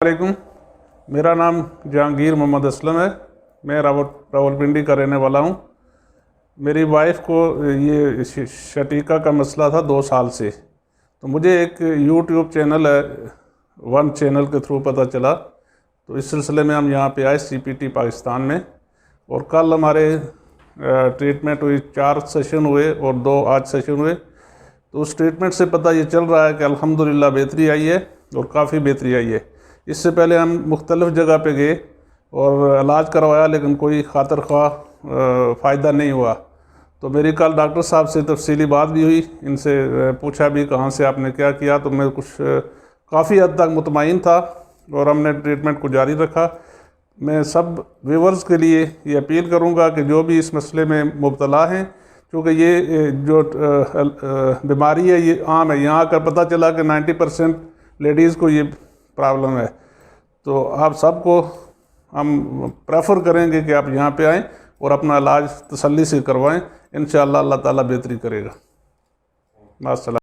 वालेकुम। मेरा नाम जहांगीर मोहम्मद असलम है। मैं रावलपिंडी का रहने वाला हूँ। मेरी वाइफ को ये शटीका का मसला था 2 साल से। तो मुझे एक यूट्यूब चैनल है, वन चैनल के थ्रू पता चला। तो इस सिलसिले में हम यहाँ पे आए CPT पाकिस्तान में, और कल हमारे ट्रीटमेंट हुई। 4 सेशन हुए और 2 आज सेशन हुए। तो उस ट्रीटमेंट से पता ये चल रहा है कि अल्हम्दुलिल्लाह बेहतरी आई है, और काफ़ी बेहतरी आई है। इससे पहले हम मुख्तलिफ़ जगह पे गए और इलाज करवाया, लेकिन कोई खातर ख्वाह फ़ायदा नहीं हुआ। तो मेरी कल डॉक्टर साहब से तफसीली बात भी हुई, इनसे पूछा भी कहाँ से आपने क्या किया। तो मैं कुछ काफ़ी हद तक मुतमईन था, और हमने ट्रीटमेंट को जारी रखा। मैं सब व्यूवर्स के लिए ये अपील करूँगा कि जो भी इस मसले में मुब्तला हैं, क्योंकि ये जो बीमारी है ये आम है। यहाँ आकर पता चला कि 90% लेडीज़ को ये प्रॉब्लम है। तो आप सबको हम प्रेफर करेंगे कि आप यहाँ पे आएँ और अपना इलाज तसल्ली से करवाएं। इंशाअल्लाह अल्लाह ताला बेहतरी करेगा। मास्सलाम।